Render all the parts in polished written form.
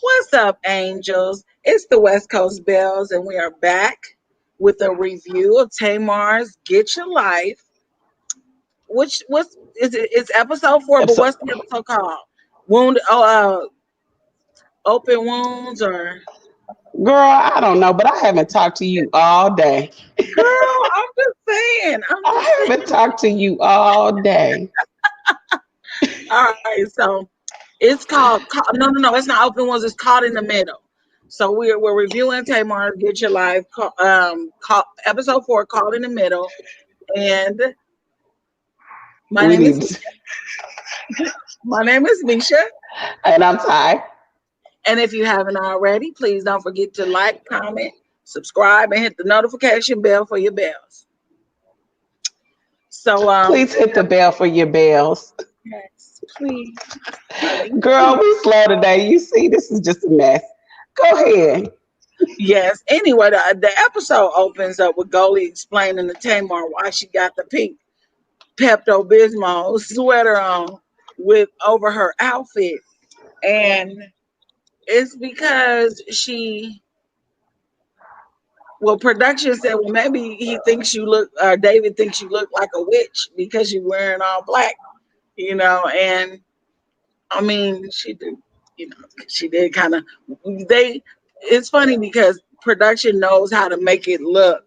What's up, angels? It's the West Coast Bells, and we are back with a review of Tamar's Get Your Life. What's is it? It's episode 4, but Episode. what's the episode called? Wound. Open wounds, or Girl, I don't know, but I haven't talked to you all day. girl. I'm just saying. I'm just I haven't saying. talked to you all day. All right, so it's no, no, no. It's not open wounds. It's caught in the middle. So we're reviewing Tamar's Get Your Life, episode 4, called in the middle, and my We name is need to, My name is Misha, and I'm tired. and if you haven't already, please don't forget to like, comment, subscribe, and hit the notification bell for your bells. So, Please hit the bell for your bells. yes, please, darling, Girl, please. we slow today. You see, this is just a mess. Go ahead. Yes. Anyway, the episode opens up with Goli explaining to Tamar why she got the pink Pepto Bismol sweater on with over her outfit, and it's because production said, well, maybe David thinks you look like a witch because you're wearing all black, and I mean, she did kind of, it's funny because production knows how to make it look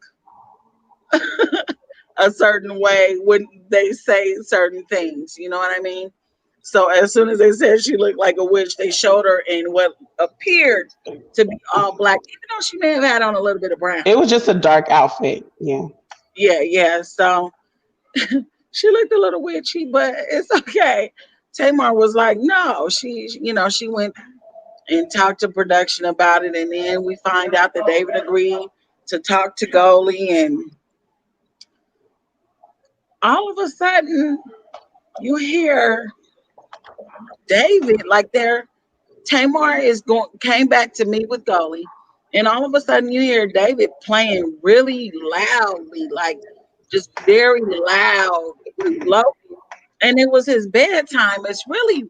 a certain way when they say certain things, you know what I mean? So as soon as they said she looked like a witch, they showed her in what appeared to be all black, even though she may have had on a little bit of brown. It was just a dark outfit. Yeah. Yeah, yeah. So she looked a little witchy, but it's okay. Tamar was like, no, she went and talked to production about it, and then we find out that David agreed to talk to Goldie, and all of a sudden you hear David like there. Tamar is going came back to meet with Goldie, and all of a sudden you hear David playing really loudly, like just very loud, low, and it was his bedtime. It's really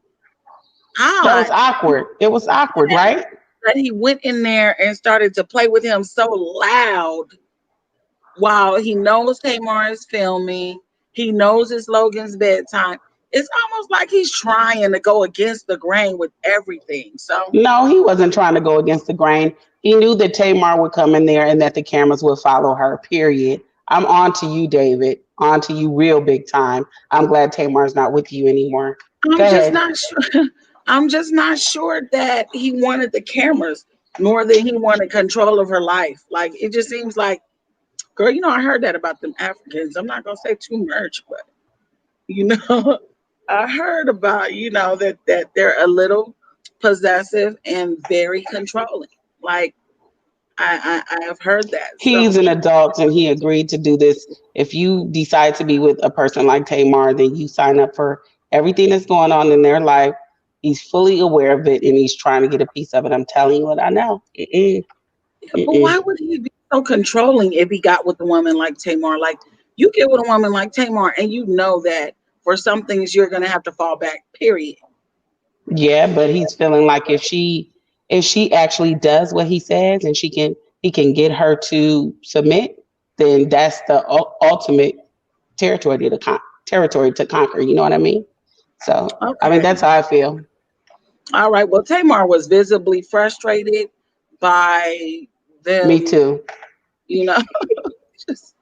That odd was awkward. It was awkward, right? that he went in there and started to play with him so loud while he knows Tamar is filming. He knows it's Logan's bedtime. It's almost like he's trying to go against the grain with everything. So, No, he wasn't trying to go against the grain. He knew that Tamar would come in there and that the cameras would follow her, period. I'm on to you, David. On to you real big time. I'm glad Tamar's not with you anymore. I'm Go just ahead. not sure. I'm just not sure that he wanted the cameras more than he wanted control of her life. Like it just seems like, girl, I heard that about them Africans. I'm not gonna say too much, but you know, I heard about, that they're a little possessive and very controlling. Like I have heard that. So He's an adult and he agreed to do this. If you decide to be with a person like Tamar, then you sign up for everything that's going on in their life. He's fully aware of it and he's trying to get a piece of it. I'm telling you what I know. Mm-mm, but why mm-mm. would he be so controlling if he got with a woman like Tamar? Like you get with a woman like Tamar and you know that for some things you're gonna have to fall back, period. Yeah, but he's feeling like if she actually does what he says and he can get her to submit, then that's the ultimate territory to conquer. You know what I mean? So I mean Okay. that's how I feel. All right. Well, Tamar was visibly frustrated by Me them, too. you know, just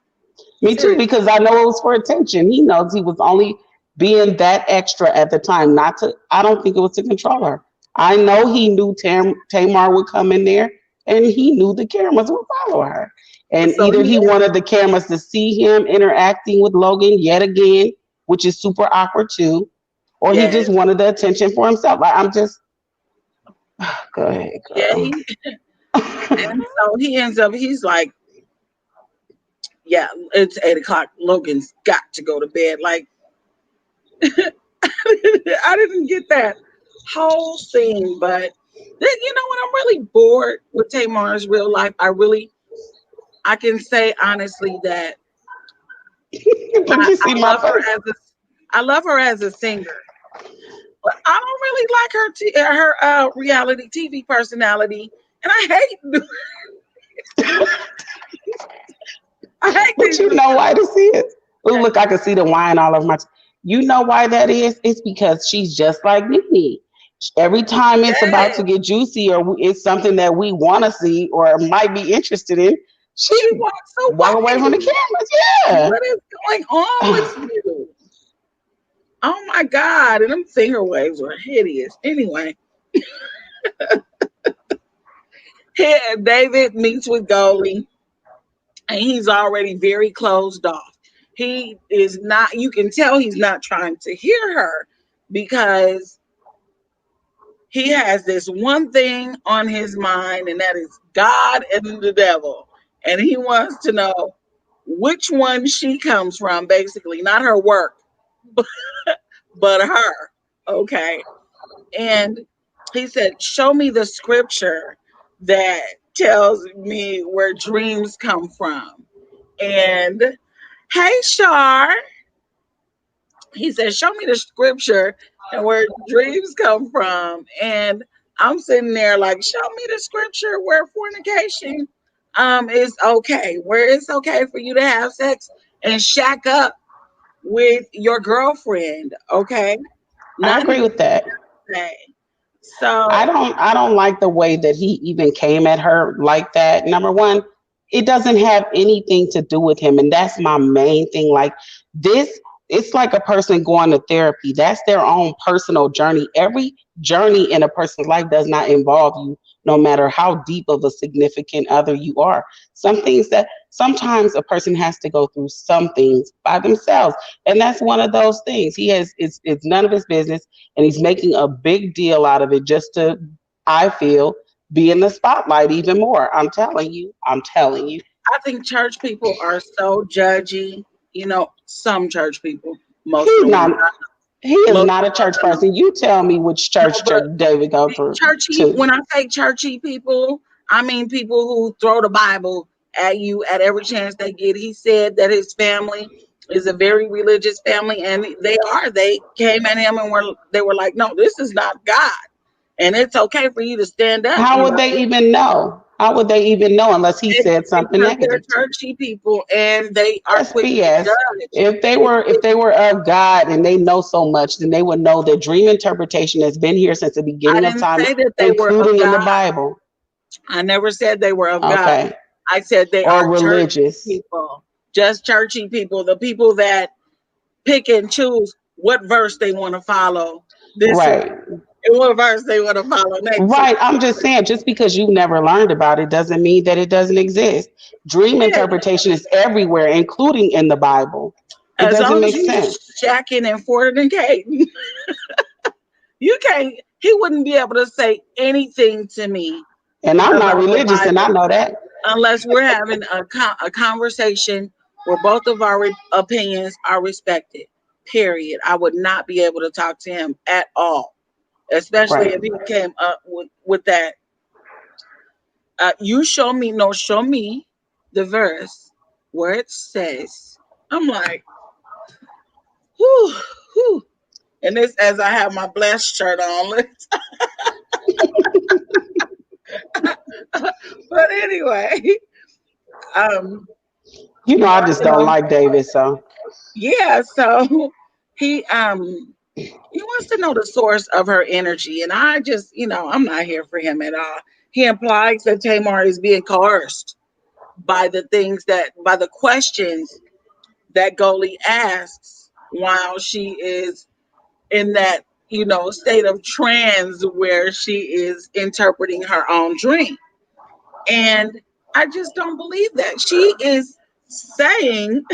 Me too, serious. because I know it was for attention. He knows he was only being that extra at the time, not to, I don't think it was to control her. I know he knew Tamar would come in there and he knew the cameras would follow her. And So either he he wanted the cameras to see him interacting with Logan yet again, which is super awkward too, or he Yes, just wanted the attention for himself. Like, I'm just, go ahead, yeah, girl. and so he ends up. He's like, yeah, it's 8 o'clock. Logan's got to go to bed. Like I didn't get that whole scene, but then, when I'm really bored with Tamar's real life, I can say honestly that Let I, me I see my love her face. I love her as a singer. But I don't really like her reality TV personality, and I hate But these. you know why this is? Oh, look, I can see the wine all over my. You know why that is? It's because she's just like me. Every time it's about Yes, to get juicy or it's something that we want to see or might be interested in, she she walks walk away from the away. cameras. What is going on with Yeah. you? Oh my God. And them finger waves were hideous. Anyway, here David meets with Goli, and he's already very closed off. He is not, you can tell he's not trying to hear her because he has this one thing on his mind, and that is God and the devil. And he wants to know which one she comes from, basically, not her work, but her. Okay. And he said, show me the scripture that tells me where dreams come from. And hey, Shar, he said, show me the scripture and where dreams come from. And I'm sitting there like, show me the scripture where fornication is okay, where it's okay for you to have sex and shack up with your girlfriend. Okay. I Nothing agree with that. to say. So I don't like the way that he even came at her like that. Number one, it doesn't have anything to do with him. And that's my main thing. Like this, it's like a person going to therapy. That's their own personal journey. Every journey in a person's life does not involve you, no matter how deep of a significant other you are. Some things that sometimes a person has to go through some things by themselves. And that's one of those things. It's none of his business and he's making a big deal out of it just to, I feel, be in the spotlight even more. I'm telling you. I think church people are so judgy. You know, some church people, most of He's the ones, not. He is most not of a the ones church I know. person. You tell me which No, church but David go through churchy. to. When I say churchy people, I mean people who throw the Bible at you at every chance they get. He said that his family is a very religious family, and they are. They came at him and they were like, "No, this is not God, and it's okay for you to stand up." How You would know, they even know? How would they even know unless he it's said something because they're negative to him? churchy people, and they are That's quick to BS. judge. If they It, were if it, they were of God and they know so much, then they would know that dream interpretation has been here since the I beginning of didn't time, say that they were of including in the God. Bible. I never said they were of God. Okay. I said they Or are churchy religious. people, just churchy people, the people that pick and choose what verse they want to follow this week Right. and what verse they want to follow next week. Right. I'm just saying, just because you've never learned about it doesn't mean that it doesn't exist. Dream Yeah, interpretation is everywhere, including in the Bible. It as doesn't long as make you sense. shacking and fornicating, you can't. He wouldn't be able to say anything to me And I'm not about the religious, and I Bible know that. unless we're having a conversation where both of our opinions are respected. Period. I would not be able to talk to him at all, especially Right. if he came up with that. You show me, no, show me the verse where it says, I'm like, whew, whew. And this as I have my blessed shirt on. But anyway, um, You know, I just don't Martha, like David, so yeah, so he um he wants to know the source of her energy, and I just, I'm not here for him at all. He implies that Tamar is being coerced by the questions that Goli asks while she is in that, state of trance where she is interpreting her own dream. And I just don't believe that. She is saying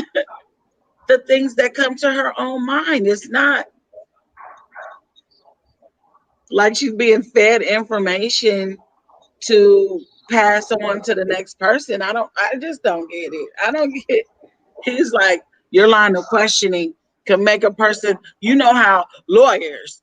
the things that come to her own mind. It's not like she's being fed information to pass on to the next person. I just don't get it. I don't get. He's like, your line of questioning can make a person, how lawyers,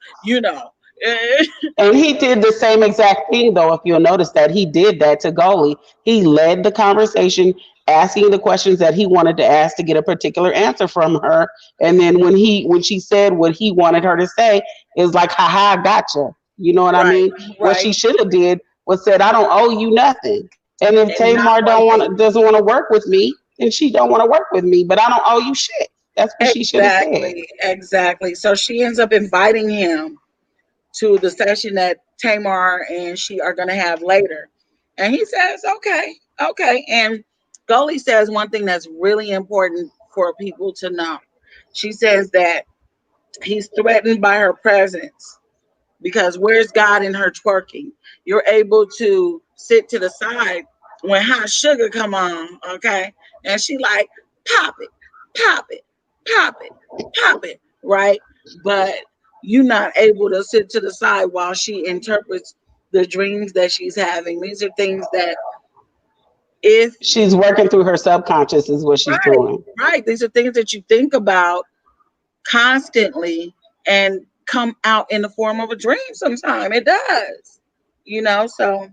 eh, and he did the same exact thing, though. If you'll notice that he did that to Goalie, he led the conversation, asking the questions that he wanted to ask to get a particular answer from her. And then when she said what he wanted her to say, It was like, haha, I gotcha. You know what I Right, mean? What she right. should have did was said, I don't owe you nothing. And if And not Tamar one thing. doesn't want to work with me, then she don't want to work with me. But I don't owe you shit. That's what she should have said. Exactly, exactly. So she ends up inviting him to the session that Tamar and she are going to have later. And he says, okay, okay. And Goli says one thing that's really important for people to know. She says that he's threatened by her presence because where's God in her twerking? You're able to sit to the side when hot sugar come on, okay? And she like, pop it, pop it, pop it, pop it, right? But you're not able to sit to the side while she interprets the dreams that she's having. These are things that if She's working through her subconscious, is what she's right, doing. right, these are things that you think about constantly and come out in the form of a dream sometime. It does. So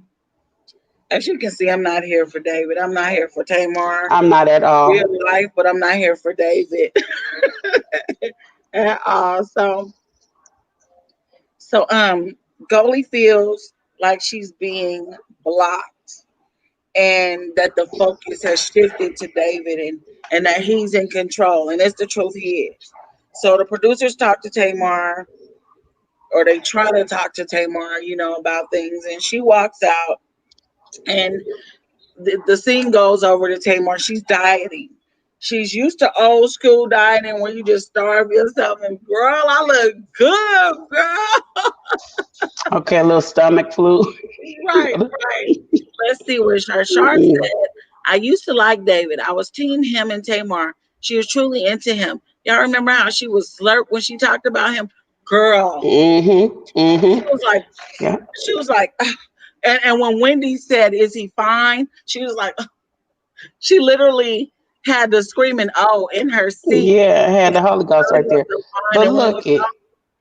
as you can see, I'm not here for David. I'm not here for Tamar I'm not at real all. life, but I'm not here for David at all. So Goldie feels like she's being blocked and that the focus has shifted to David and that he's in control. And it's the truth, he is. So the producers talk to Tamar, or they try to talk to Tamar, about things, and she walks out, and the scene goes over to Tamar. She's dieting. She's used to old school dieting where you just starve yourself, and girl, I look good, girl. Okay, a little stomach flu. Right, right. Let's see what Shar Mm-hmm. said. I used to like David. I was team him and Tamar. She was truly into him. Y'all remember how she was slurp when she talked about him? Girl, she Mm-hmm. was like, Yeah. she was like, and when Wendy said, "Is he fine?" She was like, she literally had the screaming "oh" in her seat. Yeah, I had And the she Holy Ghost really right there. wasn't fine. But And when it was, look it,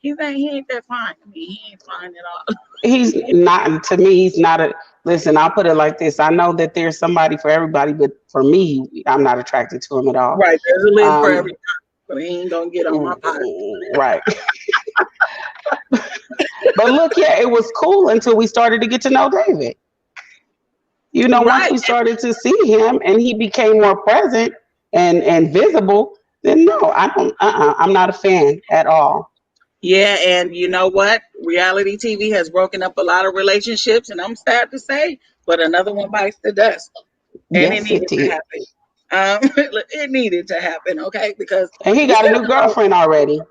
he ain't that fine. I mean, he ain't fine at all. he's not to me, he's not a listen, I'll put it like this. I know that there's somebody for everybody, but for me, I'm not attracted to him at all. Right, there's a lid for every Um time, but he ain't gonna get on my pot. right. But look, yeah, it was cool until we started to get to know David. Once Right. we started to see him and he became more present and visible, then no, I don't. I'm not a fan at all. Yeah, and you know what? Reality TV has broken up a lot of relationships, and I'm sad to say, but another one bites the dust, and it Yes, it needed to did. happen. It needed to happen, okay? Because And he you got a still new in love, girlfriend already,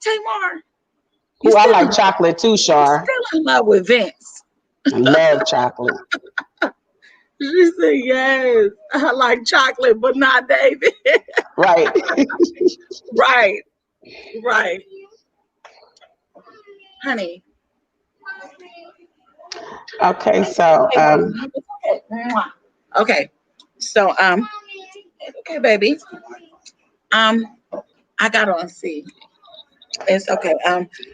Tamar. You who I still in like love. chocolate too, You Shar. still in love with Vince. I love chocolate. She said, "Yes, I like chocolate, but not David." Right. Right, right, honey. Okay, so Okay, baby. Okay. Mwah. Okay. So okay, baby. Um, I got on C. It's okay.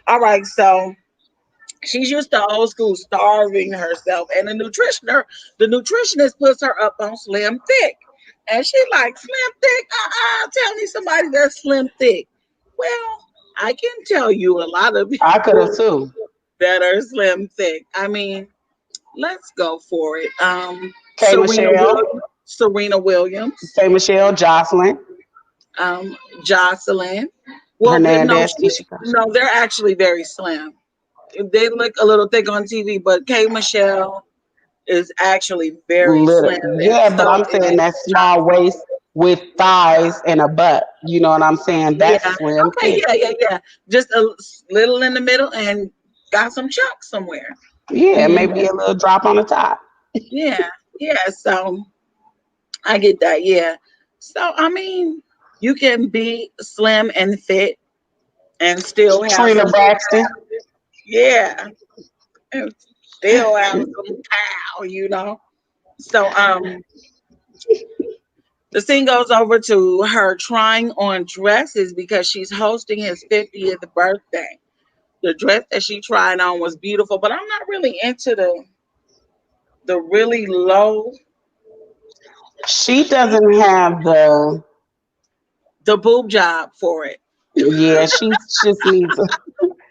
All right. So she's used to old school starving herself, and the nutritionist puts her up on Slim Thick, and she like Slim Thick. Tell me somebody that's Slim Thick. Well, I can tell you a lot of I could have people too. that are Slim Thick. I mean, let's go for it. K Michelle, Serena Williams, K Michelle, Jocelyn um, Jocelyn. Well, no, Hernandez, Keisha. no, they're actually very slim. They look a little thick on TV, but K Michelle is actually very slim, and Yeah, but so I'm saying is that small Jocelyn. waist with thighs and a butt. You know what I'm saying? Yeah. That's slim Okay. thick. Yeah. Yeah. Yeah. Just a little in the middle and got some chunks somewhere. Yeah, Hmm. maybe a little drop on the top. Yeah. Yeah. So I get that. Yeah. So I mean, you can be slim and fit and still have Trina some. Braxton. Yeah. And still have some pow. So the scene goes over to her trying on dresses because she's hosting his 50th birthday. The dress that she tried on was beautiful, but I'm not really into the really low, She doesn't have the boob job for it. yeah, she just needs a,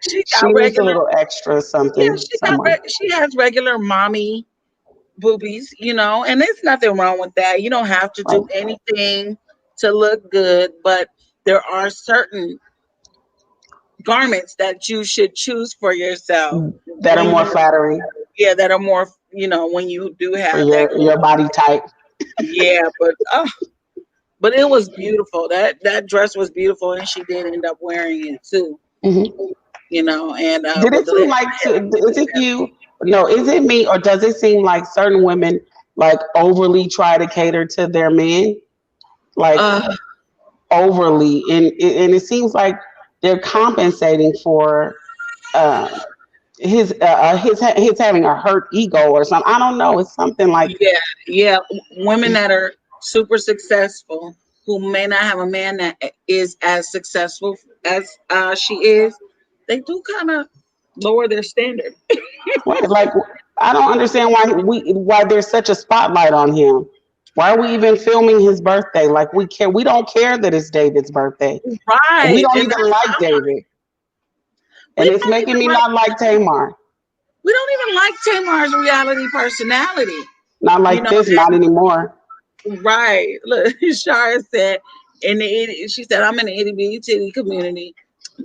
She She got needs a regular. little extra Yeah, something she got. somewhere. She has regular mommy boobies, and there's nothing wrong with that. You don't have to Right. do anything to look good, but there are certain garments that you should choose for yourself That are when more you, flattering yeah, that are more, when you do for have that. your body type. Yeah, but it was beautiful. That dress was beautiful, and she did end up wearing it too. Hmm. And Did with it the seem like is it you? No, is it me, or does it seem like certain women like overly try to cater to their men, like uh, overly, and it seems like they're compensating for um, his having a hurt ego or something. I don't know. It's something like yeah, yeah, women that are super successful who may not have a man that is as successful as she is, they do kind of lower their standard. right, like I don't understand why there's such a spotlight on him. Why are we even filming his birthday? Like we don't care that it's David's birthday. We Right, don't and even like David, we and it's don't making even me like not like Tamar. we don't even like Tamar's reality personality. Not You like know, this, not anymore. right? Look, Shara said, she said, I'm in the itty bitty titty community.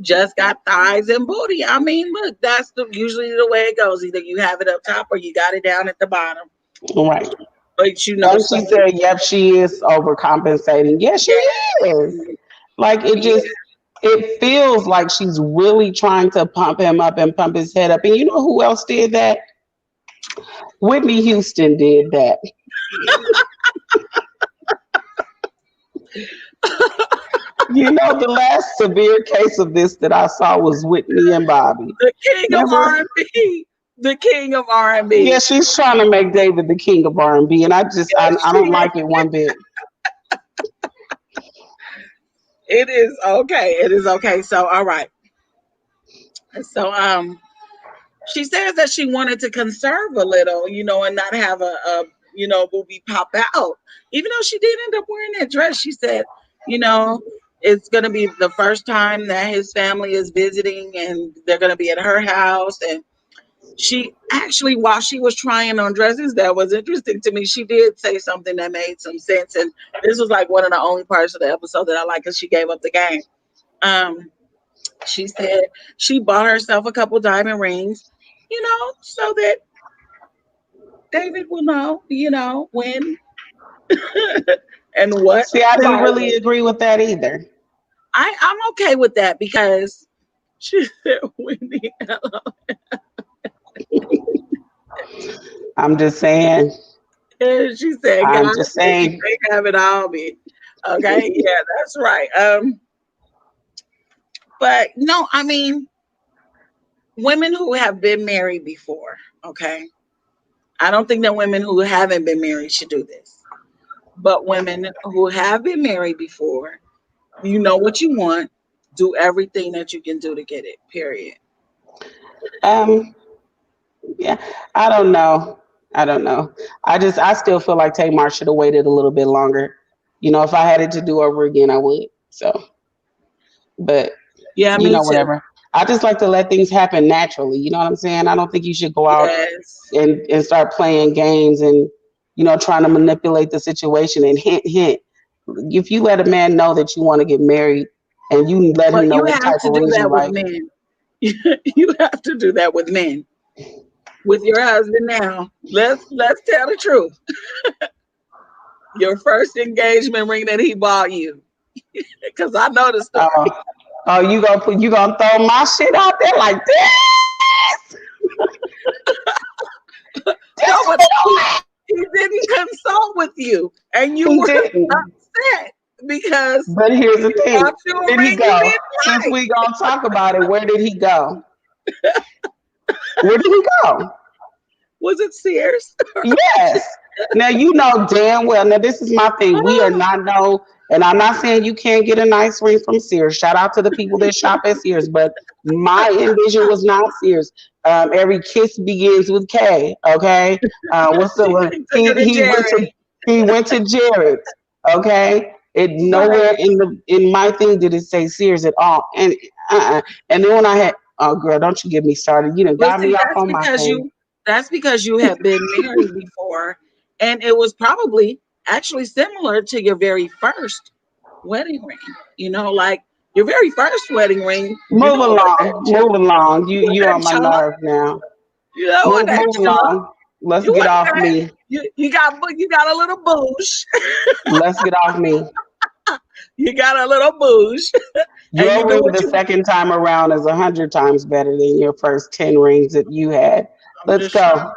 Just got thighs and booty. I mean, look, that's usually the way it goes. Either you have it up top or you got it down at the bottom. Right. But And some, she said, "Yep, she is overcompensating." Yes, she yeah, is. Like yeah. it feels like she's really trying to pump him up and pump his head up. And you know who else did that? Whitney Houston did that. You know, the last severe case of this that I saw was Whitney and Bobby. The king of Remember? R&B, the king of Yeah, R&B. she's trying to make David the king of R&B, and Yes, I she don't is. like it one bit. It is okay. It is okay. So, all right. So, she says that she wanted to conserve a little, and not have a boobie pop out. Even though she did end up wearing that dress, she said, you know, it's gonna be the first time that his family is visiting, and they're gonna be at her house. And she actually, while she was trying on dresses, that was interesting to me. She did say something that made some sense, and this was like one of the only parts of the episode that I like, because she gave up the game. Um, she said she bought herself a couple diamond rings, so that David will know, when and what See, I to didn't buy. really agree with that either. I'm okay with that, because she said Wendy. I'm just saying. And she said, I'm God, just you saying. can't have it all, me. Okay, yeah, that's right. But no, I mean, women who have been married before, okay. I don't think that women who haven't been married should do this. But women who have been married before, you know what you want, do everything that you can do to get it. Period. Um, yeah, I don't know. I don't know. I still feel like Tamar should have waited a little bit longer. You know, if I had it to do over again, I would. So, but Yeah, me too. whatever. I just like to let things happen naturally. You know what I'm saying? I don't think you should go out Yes. and start playing games and trying to manipulate the situation. And hint, hint, if you let a man know that you want to get married and you let him But know you what have type to of do rings you that with like, men. You have to do that with men. With your husband now. Let's tell the truth. Your first engagement ring that he bought you. Because I know the story. oh, oh, you gonna throw my shit out there like this? No, This but little he didn't consult with you. And you he were didn't. upset because But here's the he thing: bought you a where did he ring you go? didn't Since like. we gonna talk about it, where did he go? Where did he go? Was it Sears? Yes. Now you know damn well. Now this is my thing. We are not no, and I'm not saying you can't get a nice ring from Sears. Shout out to the people that shop at Sears, but my envision was not Sears. Every kiss begins with K. Okay. What's the one? He took her to Jerry. He went to Jared's. Okay. It nowhere Right. in my thing did it say Sears at all. And and then when I had Oh, girl, don't you get me started. You done But got see, me off on my thing. that's because you have been married before, and it was probably actually similar to your very first wedding ring. Like your very first wedding ring. You Move know what along, that move along. You what you that on my chunk. nerve now. You know what that Move chunk. along. Let's You get what off that. me. You got a little boosh. Let's get off me. You got a little boosh, and you Your do ring what the you. second time around is 100 times better than your first 10 rings that you had. I'm Let's just go.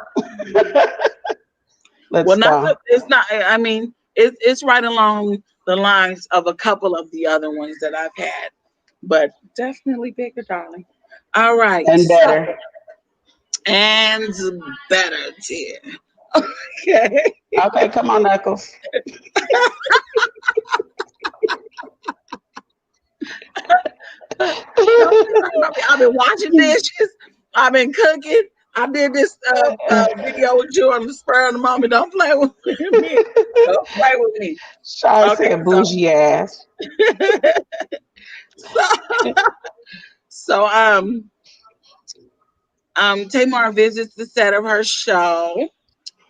Let's Well, not go. the, it's not. I mean, it's right along the lines of a couple of the other ones that I've had, but definitely bigger, darling. All right, And so better. and better, dear. Okay. Okay, come on, Knuckles. Don't say nothing about me. I've been washing dishes. I've been cooking. I did this video with you on the spur of the moment. Don't play with me. Don't play with me. Shy Okay, said so bougie ass. so so Tamar visits the set of her show,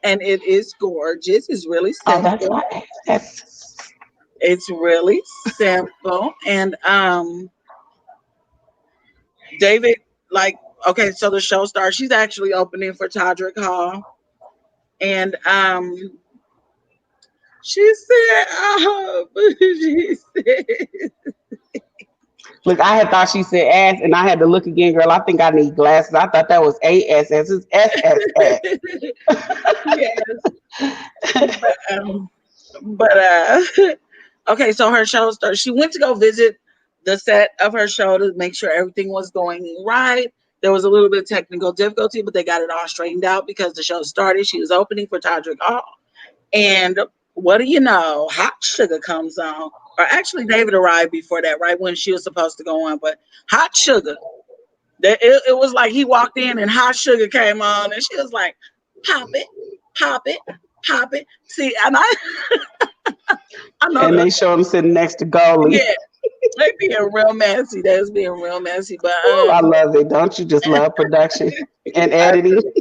and it is gorgeous. It's really Oh, that's simple. my ass. That's It's really simple, and David, like, okay, so the show starts. She's actually opening for Todrick Hall, and she said, "Oh," she said, look. I had thought she said ass, and I had to look again, girl. I think I need glasses. I thought that was ASS. It's SSS. "Yes," but okay. So her show started. She went to go visit the set of her show to make sure everything was going right. There was a little bit of technical difficulty, but they got it all straightened out because the show started. She was opening for Todrick Hall. And what do you know? Hot Sugar comes on. Or actually, David arrived before that, right when she was supposed to go on. But Hot Sugar, it was like he walked in and Hot Sugar came on, and she was like, "Pop it, pop it, pop it." See, and I know And that, they showed him sitting next to Goli. yeah, they being real messy. They was being real messy, but Ooh, I love it. Don't you just love production and I editing? do,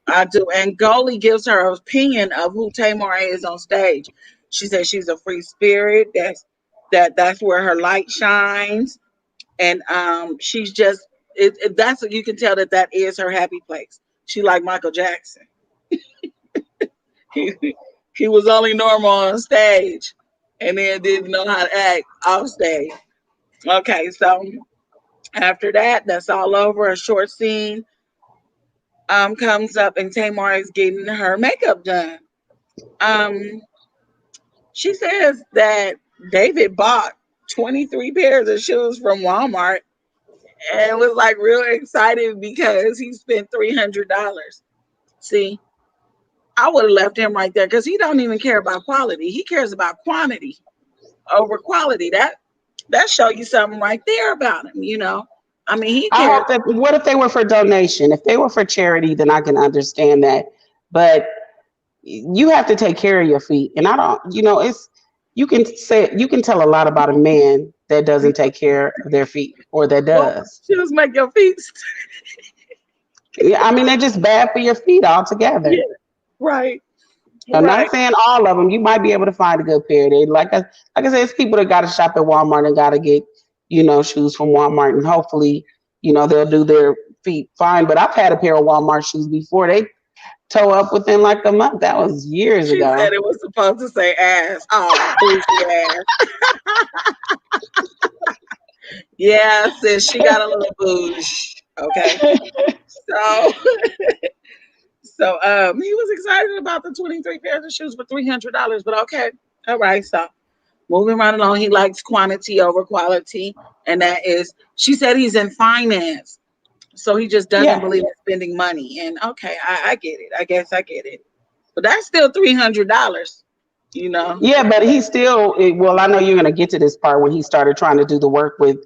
I do. And Goli gives her opinion of who Tamar is on stage. She says she's a free spirit. That's where her light shines, and she's just that's what you can tell that is her happy place. She like Michael Jackson. He he was only normal on stage, and then didn't know how to act off stage. Okay, so after that, that's all over. A short scene comes up, and Tamar is getting her makeup done. Um, she says that David bought 23 pairs of shoes from Walmart and was like real excited because he spent $300. See, I would have left him right there because he don't even care about quality. He cares about quantity over quality. That show you something right there about him. I mean, he I cares. hope that. What if they were for donation? If they were for charity, then I can understand that. But you have to take care of your feet, and I don't. It's you can tell a lot about a man that doesn't take care of their feet or that Well, does. shoes make your feet. Yeah, I mean they're just bad for your feet Yeah, altogether. right, I'm right. not saying all of them. You might be able to find a good pair. They like I said, it's people that got to shop at Walmart and got to get shoes from Walmart, and hopefully they'll do their feet fine. But I've had a pair of Walmart shoes before. They toe up within like a month. That was years She said ago. it was supposed to say ass. Oh, bougie ass. Yeah, sis, she got a little bouge. Okay. So he was excited about the 23 pairs of shoes for $300, but okay. All right, so moving right along, he likes quantity over quality, and that is she said he's in finance. So he just doesn't Yeah, believe in spending money. And okay, I get it. I guess I get it. But that's still $300, you know. yeah, but he still. Well, I know you're gonna get to this part when he started trying to do the work with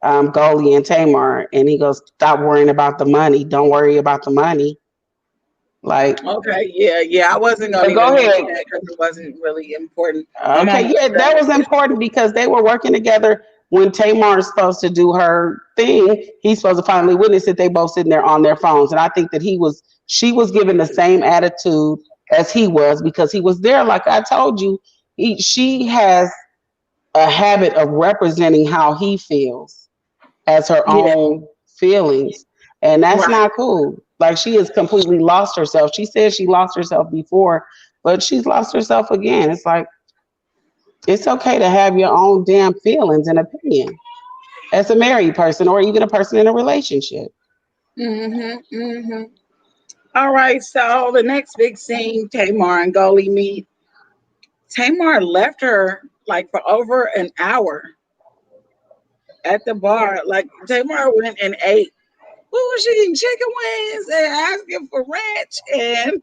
Goli and Tamar, and he goes, "Stop worrying about the money. Don't worry about the money." Like, Okay, yeah, yeah. I wasn't gonna but even go mention ahead. that because it wasn't really important. I'm Okay, almost yeah, that done. was important because they were working together. when Tamar is supposed to do her thing, he's supposed to finally witness it. They both sitting there on their phones, and I think that she was given the same attitude as he was because he was there. Like I told you, she has a habit of representing how he feels as her Yeah, own feelings, and that's right. not cool. Like she has completely lost herself. She said she lost herself before, but she's lost herself again. It's like it's okay to have your own damn feelings and opinion as a married person or even a person in a relationship. Mm-hmm. All right, so the next big scene, Tamar and Goli meet. Tamar left her like for over an hour at the bar. Like Tamar went and ate. What was she eating? Chicken wings and asking for ranch. And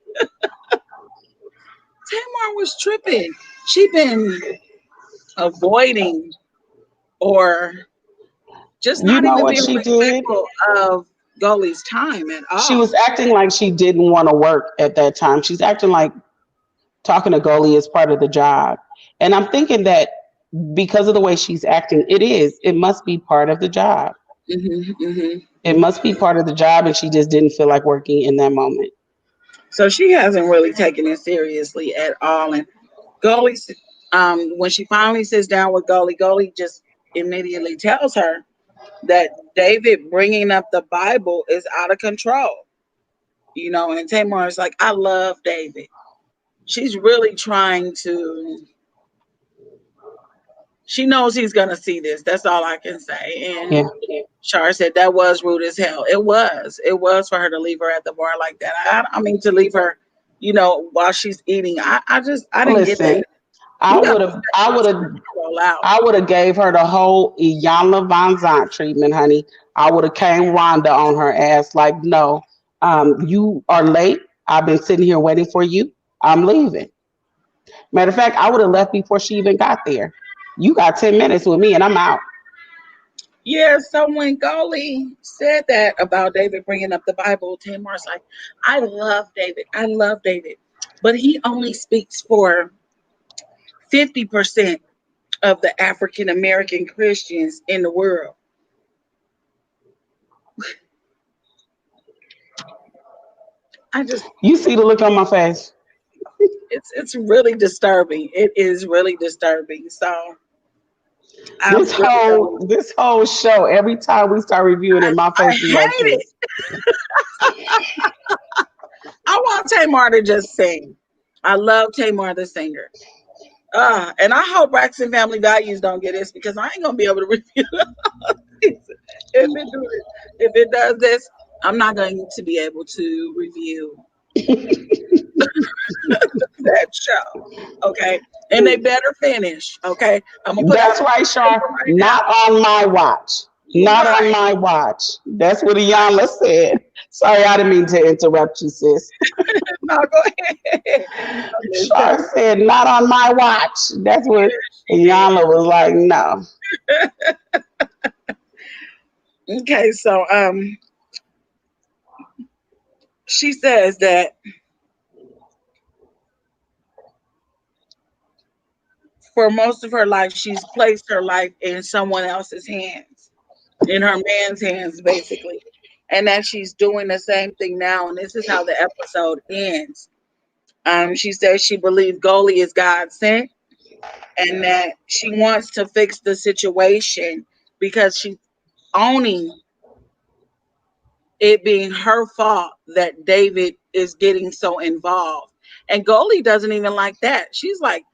Tamar was tripping. She been avoiding or just You not know even what being she did? respectful of Goli's time at She all. was acting like she didn't want to work at that time. She's acting like talking to Goalie is part of the job. And I'm thinking that because of the way she's acting, it must be part of the job. Hmm. It must be part of the job, and she just didn't feel like working in that moment. So she hasn't really taken it seriously at all. And Goli, when she finally sits down with Goli just immediately tells her that David bringing up the Bible is out of control. And Tamar is like, I love David. She's really trying to, she knows he's going to see this. That's all I can say. And Yeah. Shar said that was rude as hell. It was. It was for her to leave her at the bar like that. I mean, to leave her, while she's eating. I didn't get that. Listen, I You got would to have, I would have, roll out. I would have gave her the whole Iyanla Van Zant treatment, honey. I would have came Rhonda on her ass like, no, you are late. I've been sitting here waiting for you. I'm leaving. Matter of fact, I would have left before she even got there. You got 10 minutes with me and I'm out. Yeah, so when Goli said that about David bringing up the Bible, Tamar's like, I love David. I love David. But he only speaks for 50% of the African American Christians in the world. I just, You see the look on my face. it's really disturbing. It is really disturbing. So I really don't. This whole show, every time we start reviewing it, my I face be like hate it. this. I want Tamar to just sing. I love Tamar the singer. And I hope Braxton Family Values don't get this because I ain't gonna be able to review it. If it does this, I'm not going to be able to review that show. Okay, and they better finish. Okay, I'm gonna put out That's a right, Shar. paper right now. Not on my watch. Not on Right, my watch. That's what Iyanla said. Sorry, I didn't mean to interrupt you, sis. no, go ahead. Okay, Shar said, not on my watch. That's what she did. Iyanla was like, no. Okay, so she says that for most of her life, she's placed her life in someone else's hands, in her man's hands, basically. And that she's doing the same thing now. And this is how the episode ends. She says she believes Goli is God sent and that she wants to fix the situation because she's owning it being her fault that David is getting so involved. And Goli doesn't even like that. She's like,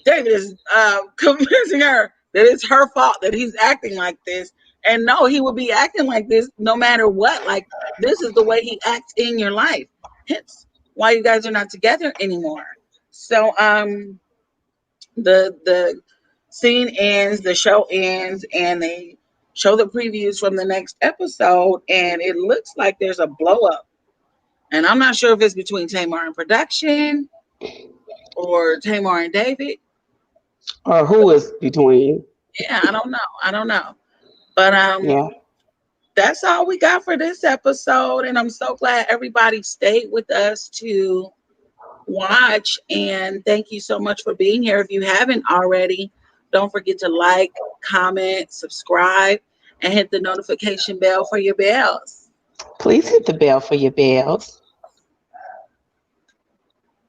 David is convincing her that it's her fault that he's acting like this. And no, he would be acting like this no matter what. Like, this is the way he acts in your life. Hence why you guys are not together anymore. So the scene ends, the show ends, and they show the previews from the next episode, and it looks like there's a blow up. And I'm not sure if it's between Tamar and production or Tamar and David. Or who is between? Yeah, I don't know. I don't know. But Yeah. that's all we got for this episode. And I'm so glad everybody stayed with us to watch. And thank you so much for being here. If you haven't already, Don't forget to like, comment, subscribe, and hit the notification bell for your bells. Please hit the bell for your bells.